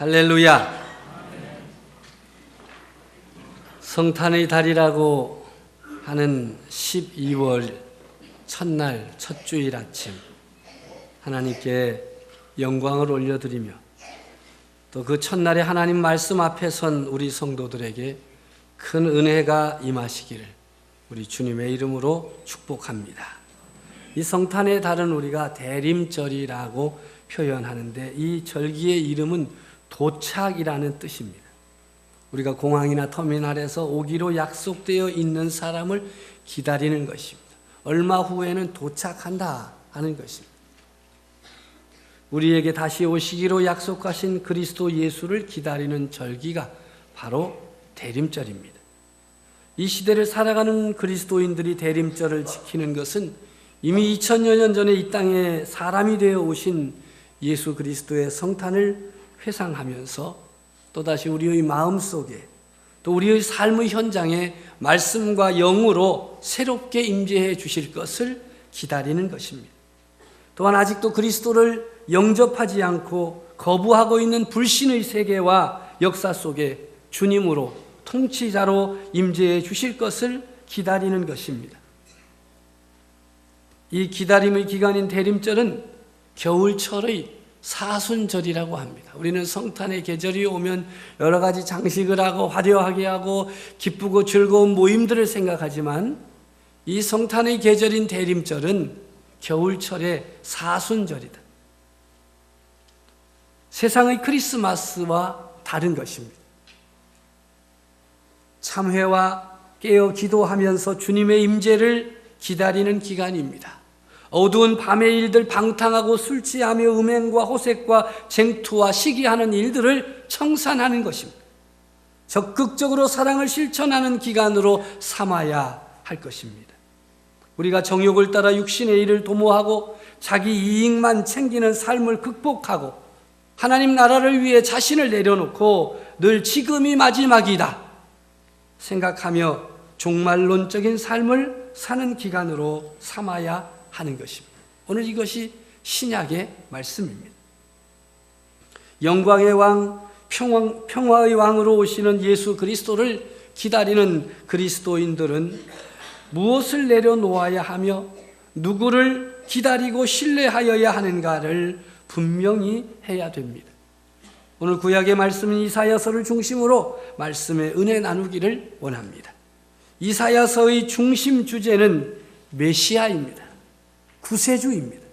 할렐루야. 성탄의 달이라고 하는 12월 첫날 첫 주일 아침 하나님께 영광을 올려드리며 또 그 첫날에 하나님 말씀 앞에 선 우리 성도들에게 큰 은혜가 임하시기를 우리 주님의 이름으로 축복합니다. 이 성탄의 달은 우리가 대림절이라고 표현하는데 이 절기의 이름은 도착이라는 뜻입니다. 우리가 공항이나 터미널에서 오기로 약속되어 있는 사람을 기다리는 것입니다. 얼마 후에는 도착한다 하는 것입니다. 우리에게 다시 오시기로 약속하신 그리스도 예수를 기다리는 절기가 바로 대림절입니다. 이 시대를 살아가는 그리스도인들이 대림절을 지키는 것은 이미 2000여 년 전에 이 땅에 사람이 되어 오신 예수 그리스도의 성탄을 회상하면서 또다시 우리의 마음속에 또 우리의 삶의 현장에 말씀과 영으로 새롭게 임재해 주실 것을 기다리는 것입니다. 또한 아직도 그리스도를 영접하지 않고 거부하고 있는 불신의 세계와 역사 속에 주님으로 통치자로 임재해 주실 것을 기다리는 것입니다. 이 기다림의 기간인 대림절은 겨울철의 사순절이라고 합니다. 우리는 성탄의 계절이 오면 여러 가지 장식을 하고 화려하게 하고 기쁘고 즐거운 모임들을 생각하지만 이 성탄의 계절인 대림절은 겨울철의 사순절이다. 세상의 크리스마스와 다른 것입니다. 참회와 깨어 기도하면서 주님의 임재를 기다리는 기간입니다. 어두운 밤의 일들, 방탕하고 술 취하며 음행과 호색과 쟁투와 시기하는 일들을 청산하는 것입니다. 적극적으로 사랑을 실천하는 기간으로 삼아야 할 것입니다. 우리가 정욕을 따라 육신의 일을 도모하고 자기 이익만 챙기는 삶을 극복하고 하나님 나라를 위해 자신을 내려놓고 늘 지금이 마지막이다 생각하며 종말론적인 삶을 사는 기간으로 삼아야 하는 것입니다. 오늘 이것이 신약의 말씀입니다. 영광의 왕, 평화의 왕으로 오시는 예수 그리스도를 기다리는 그리스도인들은 무엇을 내려놓아야 하며 누구를 기다리고 신뢰하여야 하는가를 분명히 해야 됩니다. 오늘 구약의 말씀은 이사야서를 중심으로 말씀의 은혜 나누기를 원합니다. 이사야서의 중심 주제는 메시아입니다. 구세주입니다.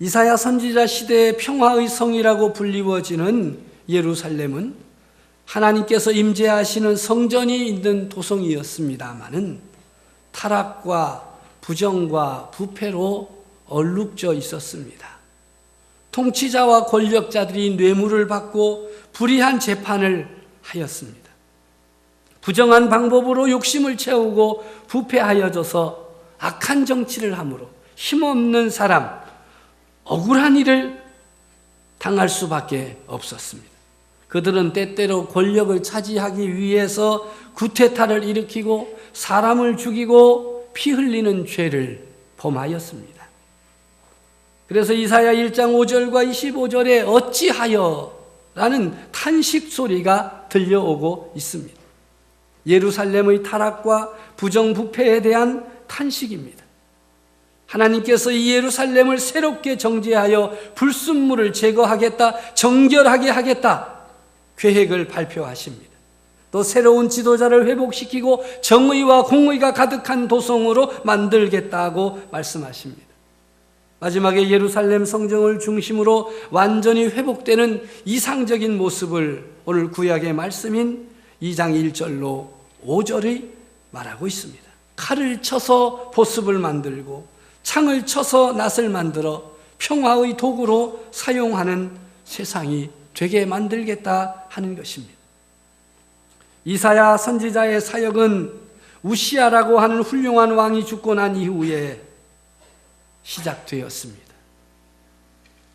이사야 선지자 시대의 평화의 성이라고 불리워지는 예루살렘은 하나님께서 임재하시는 성전이 있는 도성이었습니다마는 타락과 부정과 부패로 얼룩져 있었습니다. 통치자와 권력자들이 뇌물을 받고 불의한 재판을 하였습니다. 부정한 방법으로 욕심을 채우고 부패하여져서 악한 정치를 함으로 힘없는 사람, 억울한 일을 당할 수밖에 없었습니다. 그들은 때때로 권력을 차지하기 위해서 구테타를 일으키고 사람을 죽이고 피 흘리는 죄를 범하였습니다. 그래서 이사야 1장 5절과 25절에 어찌하여 라는 탄식 소리가 들려오고 있습니다. 예루살렘의 타락과 부정부패에 대한 탄식입니다. 하나님께서 이 예루살렘을 새롭게 정죄하여 불순물을 제거하겠다, 정결하게 하겠다 계획을 발표하십니다. 또 새로운 지도자를 회복시키고 정의와 공의가 가득한 도성으로 만들겠다고 말씀하십니다. 마지막에 예루살렘 성전을 중심으로 완전히 회복되는 이상적인 모습을 오늘 구약의 말씀인 2장 1절로 5절이 말하고 있습니다. 칼을 쳐서 보습을 만들고 창을 쳐서 낫을 만들어 평화의 도구로 사용하는 세상이 되게 만들겠다 하는 것입니다. 이사야 선지자의 사역은 우시아라고 하는 훌륭한 왕이 죽고 난 이후에 시작되었습니다.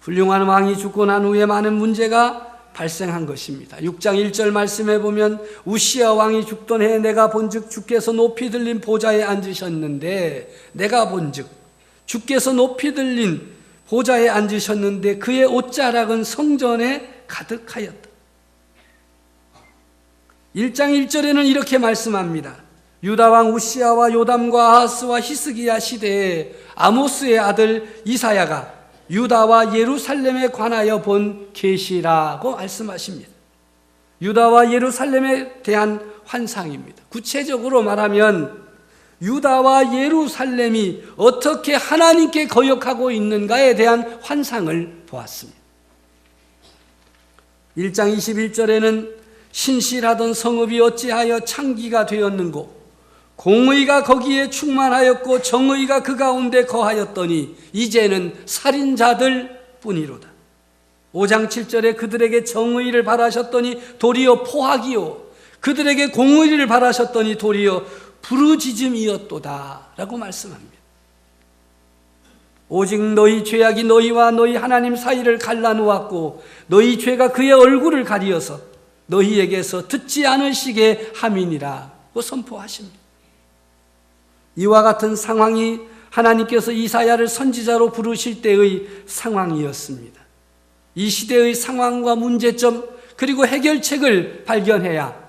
훌륭한 왕이 죽고 난 후에 많은 문제가 발생한 것입니다. 6장 1절 말씀에 보면 우시아 왕이 죽던 해에 내가 본즉 주께서 높이 들린 보좌에 앉으셨는데 내가 본즉 주께서 높이 들린 보좌에 앉으셨는데 그의 옷자락은 성전에 가득하였다. 1장 1절에는 이렇게 말씀합니다. 유다왕 우시아와 요담과 아하스와 히스기야 시대에 아모스의 아들 이사야가 유다와 예루살렘에 관하여 본 계시라고 말씀하십니다. 유다와 예루살렘에 대한 환상입니다. 구체적으로 말하면 유다와 예루살렘이 어떻게 하나님께 거역하고 있는가에 대한 환상을 보았습니다. 1장 21절에는 신실하던 성읍이 어찌하여 창기가 되었는고 공의가 거기에 충만하였고 정의가 그 가운데 거하였더니 이제는 살인자들 뿐이로다. 5장 7절에 그들에게 정의를 바라셨더니 도리어 포악이요 그들에게 공의를 바라셨더니 도리어 부르짖음이었도다 라고 말씀합니다. 오직 너희 죄악이 너희와 너희 하나님 사이를 갈라놓았고 너희 죄가 그의 얼굴을 가리어서 너희에게서 듣지 않으시게 함이니라고 선포하십니다. 이와 같은 상황이 하나님께서 이사야를 선지자로 부르실 때의 상황이었습니다. 이 시대의 상황과 문제점 그리고 해결책을 발견해야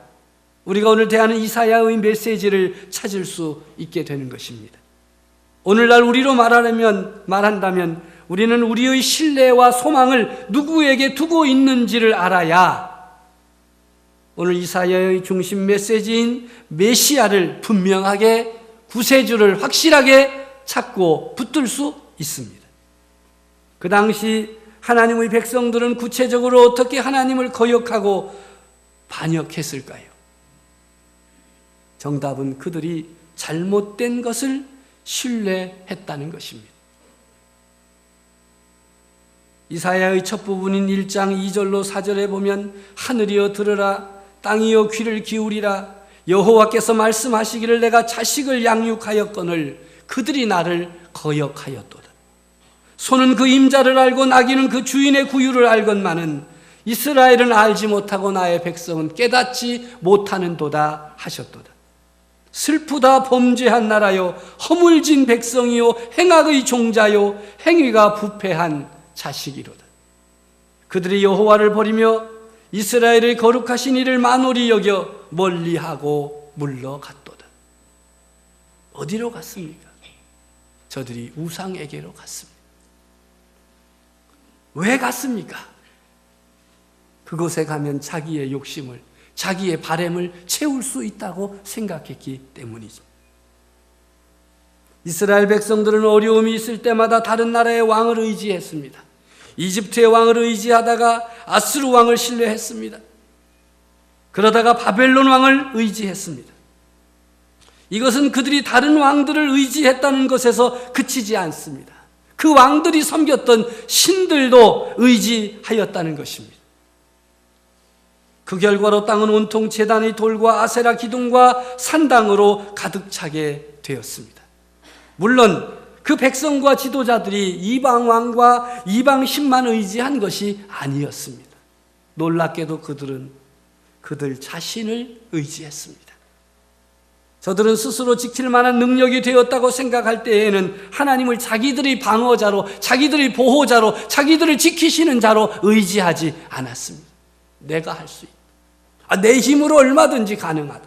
우리가 오늘 대하는 이사야의 메시지를 찾을 수 있게 되는 것입니다. 오늘날 우리로 말한다면 우리는 우리의 신뢰와 소망을 누구에게 두고 있는지를 알아야 오늘 이사야의 중심 메시지인 메시아를 분명하게 구세주를 확실하게 찾고 붙들 수 있습니다. 그 당시 하나님의 백성들은 구체적으로 어떻게 하나님을 거역하고 반역했을까요? 정답은 그들이 잘못된 것을 신뢰했다는 것입니다. 이사야의 첫 부분인 1장 2절로 4절에 보면 하늘이여 들으라 땅이여 귀를 기울이라 여호와께서 말씀하시기를 내가 자식을 양육하였거늘 그들이 나를 거역하였도다. 소는 그 임자를 알고 나귀는 그 주인의 구유를 알건만은 이스라엘은 알지 못하고 나의 백성은 깨닫지 못하는도다 하셨도다. 슬프다 범죄한 나라요 허물진 백성이요 행악의 종자요 행위가 부패한 자식이로다. 그들이 여호와를 버리며 이스라엘의 거룩하신 이를 만홀히 여겨 멀리하고 물러갔도다. 어디로 갔습니까? 저들이 우상에게로 갔습니다. 왜 갔습니까? 그곳에 가면 자기의 욕심을 자기의 바램을 채울 수 있다고 생각했기 때문이죠. 이스라엘 백성들은 어려움이 있을 때마다 다른 나라의 왕을 의지했습니다. 이집트의 왕을 의지하다가 아수르 왕을 신뢰했습니다. 그러다가 바벨론 왕을 의지했습니다. 이것은 그들이 다른 왕들을 의지했다는 것에서 그치지 않습니다. 그 왕들이 섬겼던 신들도 의지하였다는 것입니다. 그 결과로 땅은 온통 제단의 돌과 아세라 기둥과 산당으로 가득 차게 되었습니다. 물론 그 백성과 지도자들이 이방 왕과 이방 신만 의지한 것이 아니었습니다. 놀랍게도 그들은 그들 자신을 의지했습니다. 저들은 스스로 지킬 만한 능력이 되었다고 생각할 때에는 하나님을 자기들의 방어자로, 자기들의 보호자로, 자기들을 지키시는 자로 의지하지 않았습니다. 내가 할 수 있다. 내 힘으로 얼마든지 가능하다.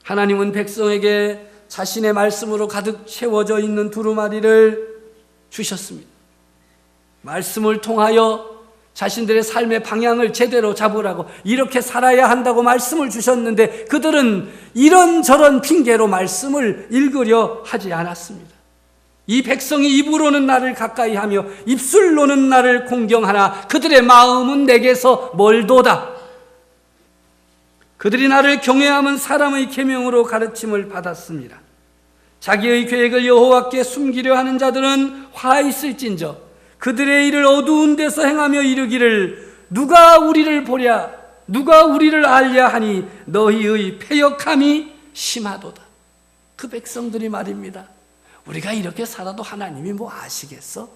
하나님은 백성에게 자신의 말씀으로 가득 채워져 있는 두루마리를 주셨습니다. 말씀을 통하여 자신들의 삶의 방향을 제대로 잡으라고 이렇게 살아야 한다고 말씀을 주셨는데 그들은 이런저런 핑계로 말씀을 읽으려 하지 않았습니다. 이 백성이 입으로는 나를 가까이 하며 입술로는 나를 공경하나 그들의 마음은 내게서 멀도다. 그들이 나를 경외함은 사람의 계명으로 가르침을 받았습니다. 자기의 계획을 여호와께 숨기려 하는 자들은 화 있을진저 그들의 일을 어두운 데서 행하며 이르기를 누가 우리를 보랴 누가 우리를 알랴 하니 너희의 패역함이 심하도다. 그 백성들이 말입니다. 우리가 이렇게 살아도 하나님이 뭐 아시겠어?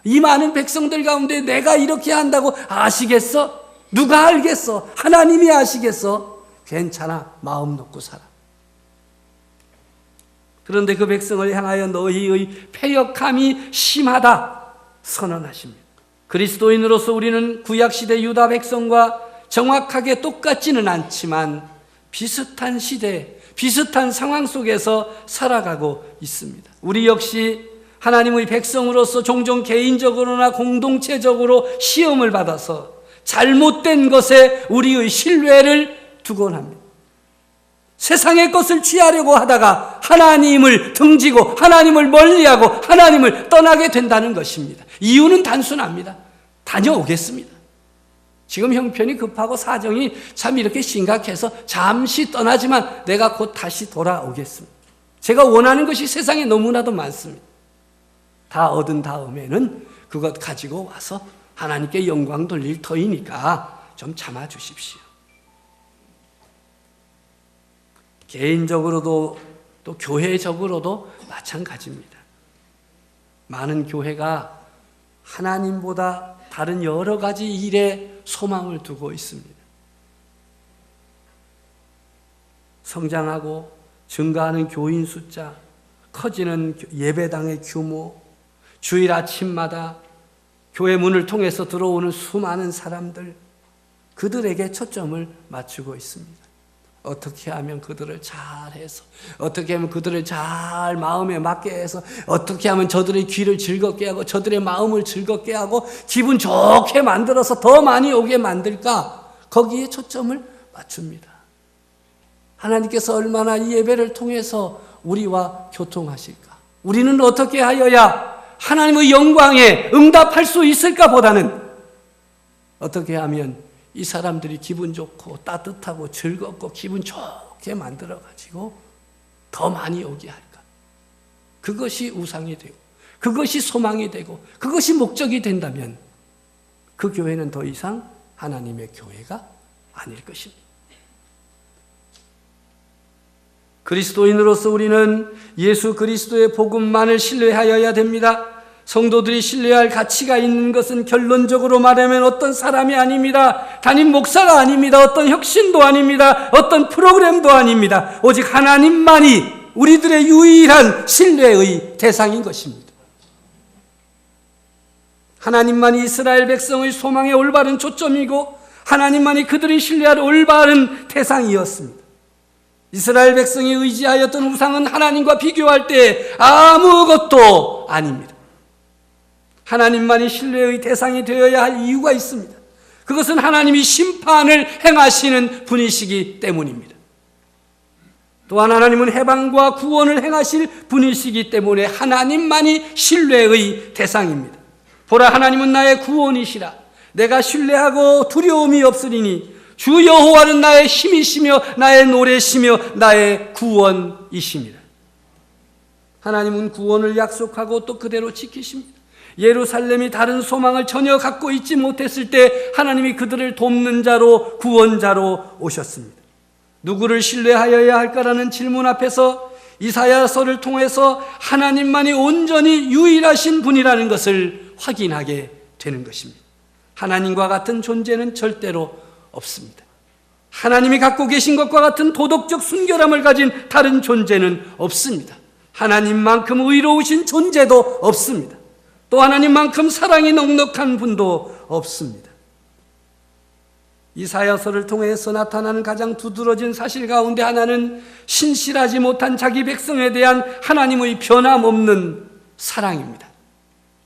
이 많은 백성들 가운데 내가 이렇게 한다고 아시겠어? 누가 알겠어? 하나님이 아시겠어? 괜찮아, 마음 놓고 살아. 그런데 그 백성을 향하여 너희의 패역함이 심하다 선언하십니다. 그리스도인으로서 우리는 구약시대 유다 백성과 정확하게 똑같지는 않지만 비슷한 시대, 비슷한 상황 속에서 살아가고 있습니다. 우리 역시 하나님의 백성으로서 종종 개인적으로나 공동체적으로 시험을 받아서 잘못된 것에 우리의 신뢰를 두곤 합니다. 세상의 것을 취하려고 하다가 하나님을 등지고 하나님을 멀리하고 하나님을 떠나게 된다는 것입니다. 이유는 단순합니다. 다녀오겠습니다. 지금 형편이 급하고 사정이 참 이렇게 심각해서 잠시 떠나지만 내가 곧 다시 돌아오겠습니다. 제가 원하는 것이 세상에 너무나도 많습니다. 다 얻은 다음에는 그것 가지고 와서 하나님께 영광 돌릴 터이니까 좀 참아 주십시오. 개인적으로도 또 교회적으로도 마찬가지입니다. 많은 교회가 하나님보다 다른 여러 가지 일에 소망을 두고 있습니다. 성장하고 증가하는 교인 숫자, 커지는 예배당의 규모, 주일 아침마다 교회 문을 통해서 들어오는 수많은 사람들, 그들에게 초점을 맞추고 있습니다. 어떻게 하면 그들을 잘해서, 어떻게 하면 그들을 잘 마음에 맞게 해서, 어떻게 하면 저들의 귀를 즐겁게 하고 저들의 마음을 즐겁게 하고 기분 좋게 만들어서 더 많이 오게 만들까? 거기에 초점을 맞춥니다. 하나님께서 얼마나 이 예배를 통해서 우리와 교통하실까? 우리는 어떻게 하여야 하나님의 영광에 응답할 수 있을까 보다는 어떻게 하면 이 사람들이 기분 좋고 따뜻하고 즐겁고 기분 좋게 만들어가지고 더 많이 오게 할까? 그것이 우상이 되고 그것이 소망이 되고 그것이 목적이 된다면 그 교회는 더 이상 하나님의 교회가 아닐 것입니다. 그리스도인으로서 우리는 예수 그리스도의 복음만을 신뢰하여야 됩니다. 성도들이 신뢰할 가치가 있는 것은 결론적으로 말하면 어떤 사람이 아닙니다. 담임 목사가 아닙니다. 어떤 혁신도 아닙니다. 어떤 프로그램도 아닙니다. 오직 하나님만이 우리들의 유일한 신뢰의 대상인 것입니다. 하나님만이 이스라엘 백성의 소망의 올바른 초점이고 하나님만이 그들이 신뢰할 올바른 대상이었습니다. 이스라엘 백성이 의지하였던 우상은 하나님과 비교할 때 아무것도 아닙니다. 하나님만이 신뢰의 대상이 되어야 할 이유가 있습니다. 그것은 하나님이 심판을 행하시는 분이시기 때문입니다. 또한 하나님은 해방과 구원을 행하실 분이시기 때문에 하나님만이 신뢰의 대상입니다. 보라, 하나님은 나의 구원이시라. 내가 신뢰하고 두려움이 없으리니 주 여호와는 나의 힘이시며 나의 노래시며 나의 구원이십니다. 하나님은 구원을 약속하고 또 그대로 지키십니다. 예루살렘이 다른 소망을 전혀 갖고 있지 못했을 때 하나님이 그들을 돕는 자로 구원자로 오셨습니다. 누구를 신뢰하여야 할까라는 질문 앞에서 이사야서를 통해서 하나님만이 온전히 유일하신 분이라는 것을 확인하게 되는 것입니다. 하나님과 같은 존재는 절대로 없습니다. 하나님이 갖고 계신 것과 같은 도덕적 순결함을 가진 다른 존재는 없습니다. 하나님만큼 의로우신 존재도 없습니다. 또 하나님만큼 사랑이 넉넉한 분도 없습니다. 이사야서를 통해서 나타나는 가장 두드러진 사실 가운데 하나는 신실하지 못한 자기 백성에 대한 하나님의 변함없는 사랑입니다.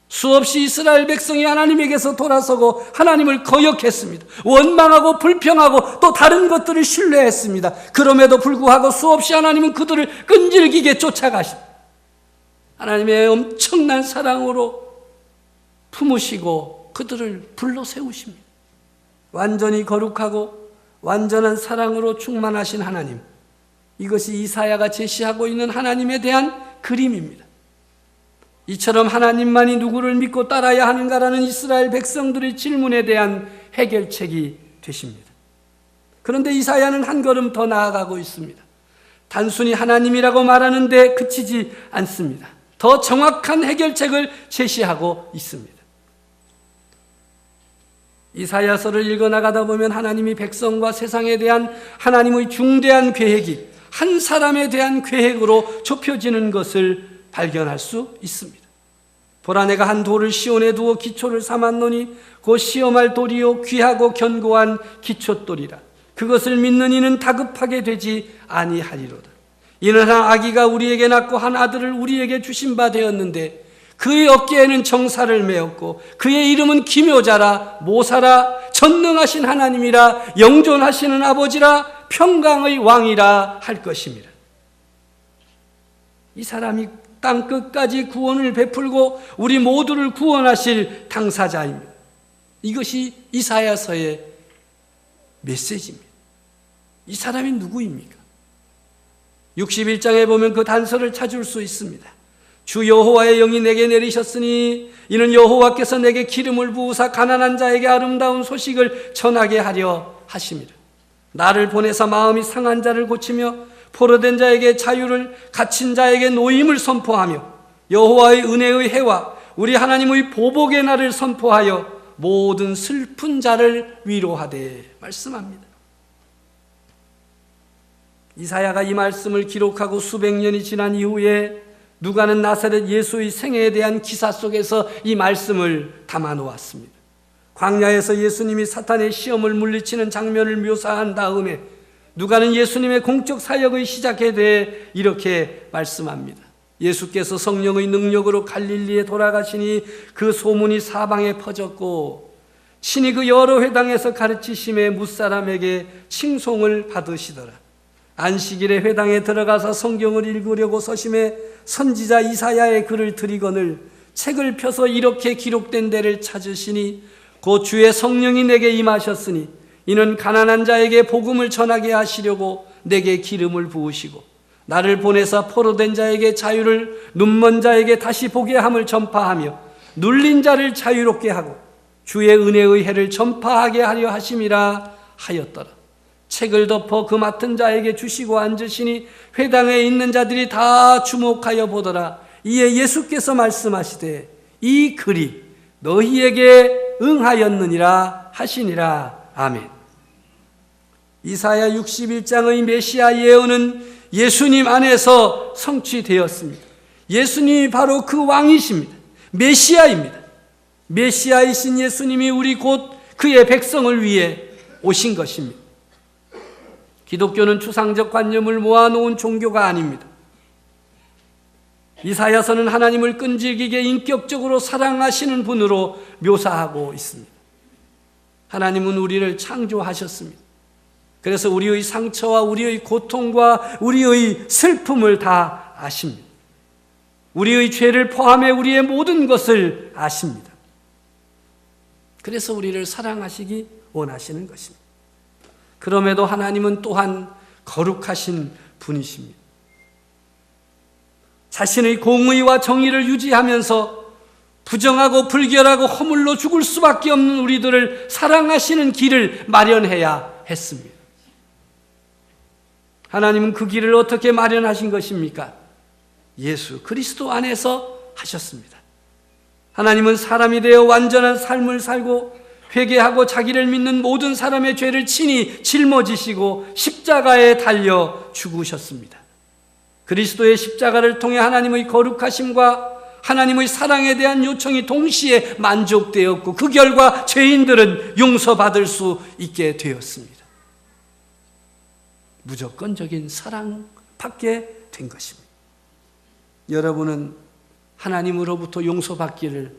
수없이 이스라엘 백성이 하나님에게서 돌아서고 하나님을 거역했습니다. 원망하고 불평하고 또 다른 것들을 신뢰했습니다. 그럼에도 불구하고 수없이 하나님은 그들을 끈질기게 쫓아가십니다. 하나님의 엄청난 사랑으로 품으시고 그들을 불러 세우십니다. 완전히 거룩하고 완전한 사랑으로 충만하신 하나님, 이것이 이사야가 제시하고 있는 하나님에 대한 그림입니다. 이처럼 하나님만이 누구를 믿고 따라야 하는가라는 이스라엘 백성들의 질문에 대한 해결책이 되십니다. 그런데 이사야는 한 걸음 더 나아가고 있습니다. 단순히 하나님이라고 말하는데 그치지 않습니다. 더 정확한 해결책을 제시하고 있습니다. 이사야서를 읽어나가다 보면 하나님이 백성과 세상에 대한 하나님의 중대한 계획이, 한 사람에 대한 계획으로 좁혀지는 것을 발견할 수 있습니다. 보라, 내가 한 돌을 시온에 두어 기초를 삼았노니 곧 시험할 돌이요 귀하고 견고한 기초돌이라. 그것을 믿는 이는 다급하게 되지 아니하리로다. 이는 한 아기가 우리에게 낳고 한 아들을 우리에게 주신 바 되었는데 그의 어깨에는 정사를 메었고 그의 이름은 기묘자라, 모사라, 전능하신 하나님이라, 영존하시는 아버지라, 평강의 왕이라 할 것입니다. 이 사람이 땅 끝까지 구원을 베풀고 우리 모두를 구원하실 당사자입니다. 이것이 이사야서의 메시지입니다. 이 사람이 누구입니까? 61장에 보면 그 단서를 찾을 수 있습니다. 주 여호와의 영이 내게 내리셨으니 이는 여호와께서 내게 기름을 부으사 가난한 자에게 아름다운 소식을 전하게 하려 하심이라. 나를 보내사 마음이 상한 자를 고치며 포로된 자에게 자유를, 갇힌 자에게 노임을 선포하며 여호와의 은혜의 해와 우리 하나님의 보복의 날을 선포하여 모든 슬픈 자를 위로하되 말씀합니다. 이사야가 이 말씀을 기록하고 수백 년이 지난 이후에 누가는 나사렛 예수의 생애에 대한 기사 속에서 이 말씀을 담아 놓았습니다. 광야에서 예수님이 사탄의 시험을 물리치는 장면을 묘사한 다음에 누가는 예수님의 공적 사역의 시작에 대해 이렇게 말씀합니다. 예수께서 성령의 능력으로 갈릴리에 돌아가시니 그 소문이 사방에 퍼졌고 친히 그 여러 회당에서 가르치심에 뭇사람에게 칭송을 받으시더라. 안식일에 회당에 들어가서 성경을 읽으려고 서심해 선지자 이사야의 글을 들이거늘 책을 펴서 이렇게 기록된 데를 찾으시니 곧 주의 성령이 내게 임하셨으니 이는 가난한 자에게 복음을 전하게 하시려고 내게 기름을 부으시고 나를 보내사 포로된 자에게 자유를, 눈먼 자에게 다시 보게 함을 전파하며 눌린 자를 자유롭게 하고 주의 은혜의 해를 전파하게 하려 하심이라 하였더라. 책을 덮어 그 맡은 자에게 주시고 앉으시니 회당에 있는 자들이 다 주목하여 보더라. 이에 예수께서 말씀하시되 이 글이 너희에게 응하였느니라 하시니라. 아멘. 이사야 61장의 메시아 예언은 예수님 안에서 성취되었습니다. 예수님이 바로 그 왕이십니다. 메시아입니다. 메시아이신 예수님이 우리 곧 그의 백성을 위해 오신 것입니다. 기독교는 추상적 관념을 모아놓은 종교가 아닙니다. 이사야서는 하나님을 끈질기게 인격적으로 사랑하시는 분으로 묘사하고 있습니다. 하나님은 우리를 창조하셨습니다. 그래서 우리의 상처와 우리의 고통과 우리의 슬픔을 다 아십니다. 우리의 죄를 포함해 우리의 모든 것을 아십니다. 그래서 우리를 사랑하시기 원하시는 것입니다. 그럼에도 하나님은 또한 거룩하신 분이십니다. 자신의 공의와 정의를 유지하면서 부정하고 불결하고 허물로 죽을 수밖에 없는 우리들을 사랑하시는 길을 마련해야 했습니다. 하나님은 그 길을 어떻게 마련하신 것입니까? 예수 그리스도 안에서 하셨습니다. 하나님은 사람이 되어 완전한 삶을 살고 회개하고 자기를 믿는 모든 사람의 죄를 친히 짊어지시고 십자가에 달려 죽으셨습니다. 그리스도의 십자가를 통해 하나님의 거룩하심과 하나님의 사랑에 대한 요청이 동시에 만족되었고 그 결과 죄인들은 용서받을 수 있게 되었습니다. 무조건적인 사랑받게 된 것입니다. 여러분은 하나님으로부터 용서받기를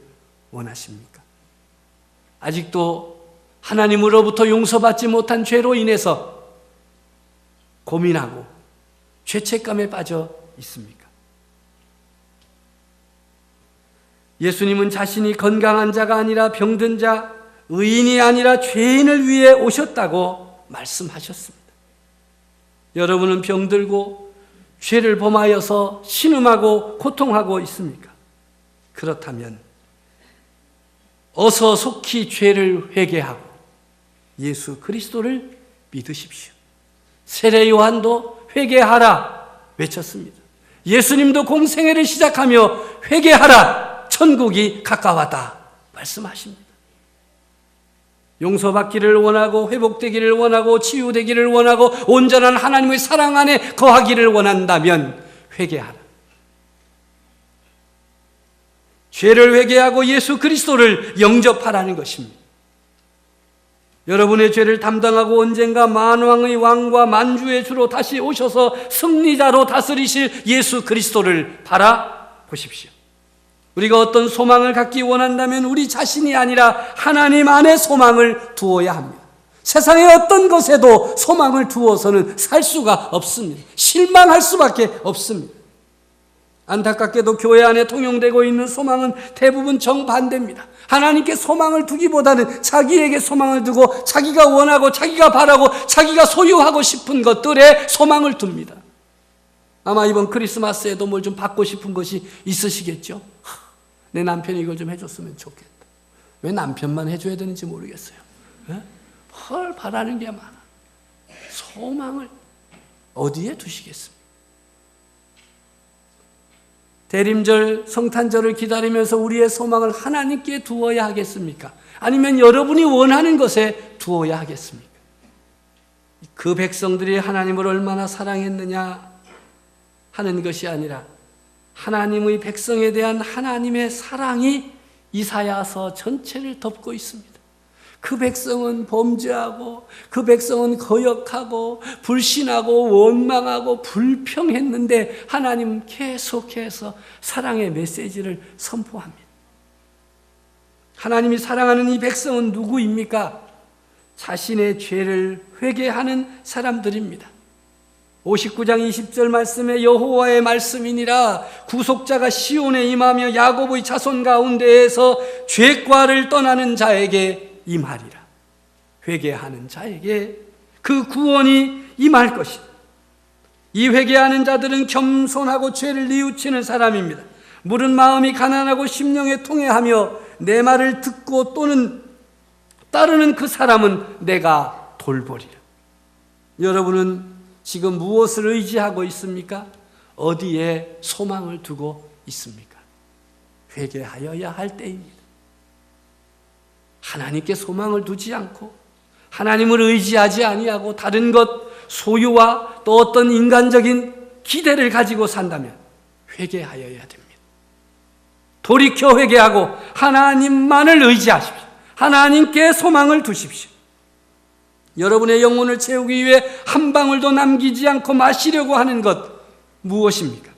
원하십니까? 아직도 하나님으로부터 용서받지 못한 죄로 인해서 고민하고 죄책감에 빠져 있습니까? 예수님은 자신이 건강한 자가 아니라 병든 자, 의인이 아니라 죄인을 위해 오셨다고 말씀하셨습니다. 여러분은 병들고 죄를 범하여서 신음하고 고통하고 있습니까? 그렇다면 어서 속히 죄를 회개하고 예수 그리스도를 믿으십시오. 세례 요한도 회개하라 외쳤습니다. 예수님도 공생애를 시작하며 회개하라, 천국이 가까웠다 말씀하십니다. 용서받기를 원하고 회복되기를 원하고 치유되기를 원하고 온전한 하나님의 사랑 안에 거하기를 원한다면 회개하라. 죄를 회개하고 예수 그리스도를 영접하라는 것입니다. 여러분의 죄를 담당하고 언젠가 만왕의 왕과 만주의 주로 다시 오셔서 승리자로 다스리실 예수 그리스도를 바라보십시오. 우리가 어떤 소망을 갖기 원한다면 우리 자신이 아니라 하나님 안에 소망을 두어야 합니다. 세상의 어떤 것에도 소망을 두어서는 살 수가 없습니다. 실망할 수밖에 없습니다. 안타깝게도 교회 안에 통용되고 있는 소망은 대부분 정반대입니다. 하나님께 소망을 두기보다는 자기에게 소망을 두고 자기가 원하고 자기가 바라고 자기가 소유하고 싶은 것들에 소망을 둡니다. 아마 이번 크리스마스에도 뭘 좀 받고 싶은 것이 있으시겠죠? 내 남편이 이걸 좀 해줬으면 좋겠다. 왜 남편만 해줘야 되는지 모르겠어요. 헐 바라는 게 많아. 소망을 어디에 두시겠습니까? 대림절, 성탄절을 기다리면서 우리의 소망을 하나님께 두어야 하겠습니까? 아니면 여러분이 원하는 것에 두어야 하겠습니까? 그 백성들이 하나님을 얼마나 사랑했느냐 하는 것이 아니라 하나님의 백성에 대한 하나님의 사랑이 이사야서 전체를 덮고 있습니다. 그 백성은 범죄하고 그 백성은 거역하고 불신하고 원망하고 불평했는데 하나님 계속해서 사랑의 메시지를 선포합니다. 하나님이 사랑하는 이 백성은 누구입니까? 자신의 죄를 회개하는 사람들입니다. 59장 20절 말씀에 여호와의 말씀이니라 구속자가 시온에 임하며 야곱의 자손 가운데에서 죄과를 떠나는 자에게 임하리라. 회개하는 자에게 그 구원이 임할 것이다. 이 회개하는 자들은 겸손하고 죄를 뉘우치는 사람입니다. 물은 마음이 가난하고 심령에 통회하며 내 말을 듣고 또는 따르는 그 사람은 내가 돌보리라. 여러분은 지금 무엇을 의지하고 있습니까? 어디에 소망을 두고 있습니까? 회개하여야 할 때입니다. 하나님께 소망을 두지 않고 하나님을 의지하지 아니하고 다른 것, 소유와 또 어떤 인간적인 기대를 가지고 산다면 회개하여야 됩니다. 돌이켜 회개하고 하나님만을 의지하십시오. 하나님께 소망을 두십시오. 여러분의 영혼을 채우기 위해 한 방울도 남기지 않고 마시려고 하는 것 무엇입니까?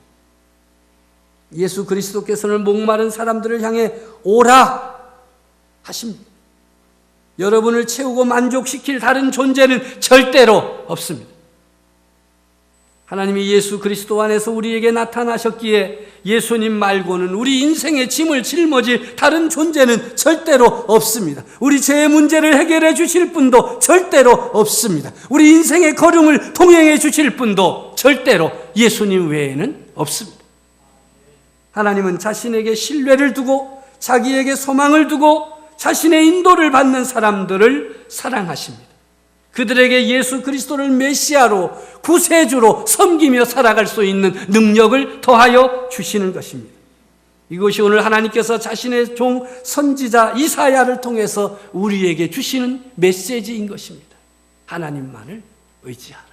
예수 그리스도께서는 목마른 사람들을 향해 오라 하십니다. 여러분을 채우고 만족시킬 다른 존재는 절대로 없습니다. 하나님이 예수 그리스도 안에서 우리에게 나타나셨기에 예수님 말고는 우리 인생의 짐을 짊어질 다른 존재는 절대로 없습니다. 우리 죄의 문제를 해결해 주실 분도 절대로 없습니다. 우리 인생의 걸음을 동행해 주실 분도 절대로 예수님 외에는 없습니다. 하나님은 자신에게 신뢰를 두고 자기에게 소망을 두고 자신의 인도를 받는 사람들을 사랑하십니다. 그들에게 예수 그리스도를 메시아로 구세주로 섬기며 살아갈 수 있는 능력을 더하여 주시는 것입니다. 이것이 오늘 하나님께서 자신의 종 선지자 이사야를 통해서 우리에게 주시는 메시지인 것입니다. 하나님만을 의지하라.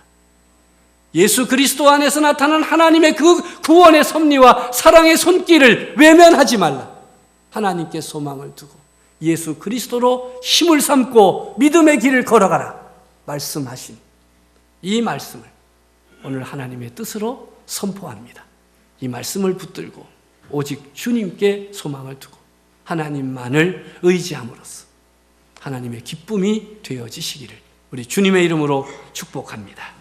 예수 그리스도 안에서 나타난 하나님의 그 구원의 섭리와 사랑의 손길을 외면하지 말라. 하나님께 소망을 두고 예수 그리스도로 힘을 삼고 믿음의 길을 걸어가라 말씀하신 이 말씀을 오늘 하나님의 뜻으로 선포합니다. 이 말씀을 붙들고 오직 주님께 소망을 두고 하나님만을 의지함으로써 하나님의 기쁨이 되어지시기를 우리 주님의 이름으로 축복합니다.